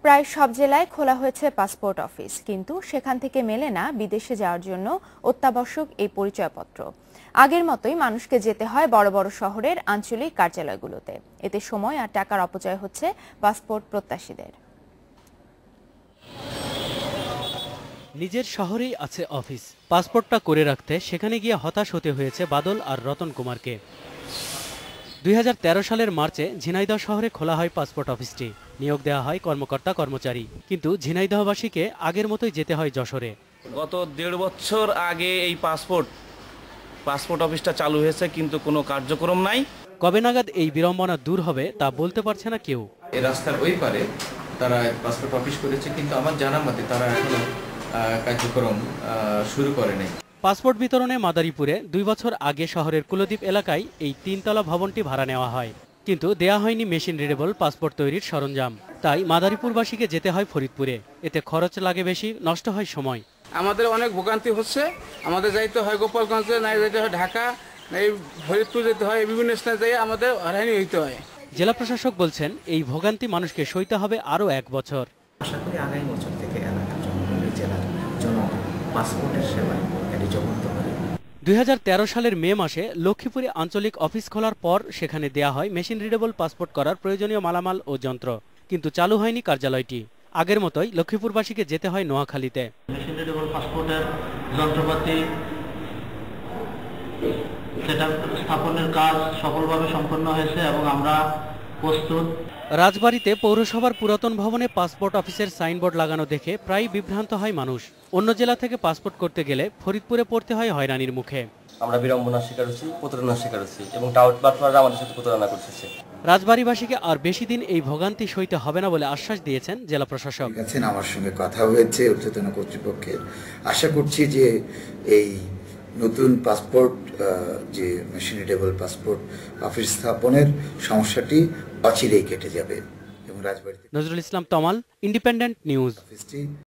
প্রায় সব জেলায় খোলা হয়েছে পাসপোর্ট অফিস, কিন্তু সেখান থেকে মেলে না বিদেশে যাওয়ার জন্য অত্যাবশ্যক এই পরিচয়পত্র। আগের মতোই মানুষকে যেতে হয় বড় বড় শহরের আঞ্চলিক কার্যালয়গুলোতে। এতে সময় আর টাকার অপচয় হচ্ছে পাসপোর্ট প্রত্যাশীদের। নিজের শহরেই আছে অফিস, পাসপোর্টটা করে রাখতে সেখানে গিয়ে হতাশ হতে হয়েছে বাদল আর রতন কুমারকে। 2013 সালের মার্চে ঝিনাইদহ শহরে খোলা হয় পাসপোর্ট অফিসটি। নিয়োগ দেওয়া হয় কর্মকর্তা কর্মচারী, কিন্তু ঝিনাইদহবাসীকে আগের মতোই যেতে হয় যশোরে। গত 1.5 বছর আগে এই পাসপোর্ট অফিসটা চালু হয়েছে, কিন্তু কোনো কার্যক্রম নাই। কবে নাগাদ এই বিড়ম্বনা দূর হবে তা বলতে পারছে না কেউ। এই রাস্তার ওই পারে তারা পাসপোর্ট অফিস করেছে, কিন্তু আমার জানা মতে তারা এখনো কার্যক্রম শুরু করেনি। পাসপোর্ট বিতরণে মাদারীপুরে 2 বছর আগে শহরের কুলদ্বীপ এলাকায় এই 3তলা ভবনটি ভাড়া নেওয়া হয়, কিন্তু দেয়া হয়নি মেশিন রিডেবল পাসপোর্ট তৈরির সরঞ্জাম। তাই মাদারীপুরবাসীকে যেতে হয় ফরিদপুরে। এতে খরচ লাগে বেশি, নষ্ট হয় সময়। আমাদের অনেক ভোগান্তি হচ্ছে। আমাদের যাইতে হয় গোপালগঞ্জে, নাই যাইতে হয় ঢাকা, নাই ফরিদপুর যেতে হয়, বিভিন্ন স্থানে যাই আমাদের হয়রানি হইতে হয়। জেলা প্রশাসক বলছেন এই ভোগান্তি মানুষকে সইতে হবে আরও 1 বছর। আশা করি আগামী বছর থেকে এলাকার জনগণ, জেলার জনগণ পাসপোর্টের সেবায় এটি জগন্ত করে। 2013 সালের মে মাসে লক্ষ্মীপুরে আঞ্চলিক অফিস খোলার পর সেখানে দেয়া হয় মেশিন রিডেবল পাসপোর্ট করার প্রয়োজনীয় মালামাল ও যন্ত্র, কিন্তু চালু হয়নি কার্যালয়টি। আগের মতোই লক্ষ্মীপুরবাসীকে যেতে হয় নোয়াখালীতে। মেশিন রিডেবল পাসপোর্টের যন্ত্রপাতি সেটা স্থাপনের কাজ সফলভাবে সম্পন্ন হয়েছে এবং আমরা প্রস্তুত। রাজবাড়ীতে পৌরসভার পুরাতন ভবনে পাসপোর্ট অফিসের সাইনবোর্ড লাগানো দেখে প্রায় বিভ্রান্ত হয় মানুষ। অন্য জেলা থেকে পাসপোর্ট করতে গেলে ফরিদপুরে পড়তে হয় হয়রানির মুখে। আমরা বিড়ম্বনার শিকার হচ্ছি, প্রতারণার শিকার হচ্ছি এবং টাউট বাটপাররা আমাদের সাথে প্রতারণা করতেছে। রাজবাড়ীবাসীকে আর বেশি দিন এই ভোগান্তি সইতে হবে না বলে আশ্বাস দিয়েছেন জেলা প্রশাসক। আমার সঙ্গে কথা হয়েছে ঊর্ধ্বতন কর্তৃপক্ষের। আশা করছি যে এই নতুন পাসপোর্ট যে মেশিন রিডেবল পাসপোর্ট অফিস স্থাপনের সমস্যাটি অচিরেই কেটে যাবে এবং রাজবাড়ীতে। নজরুল ইসলাম তমাল, ইন্ডিপেন্ডেন্ট নিউজ।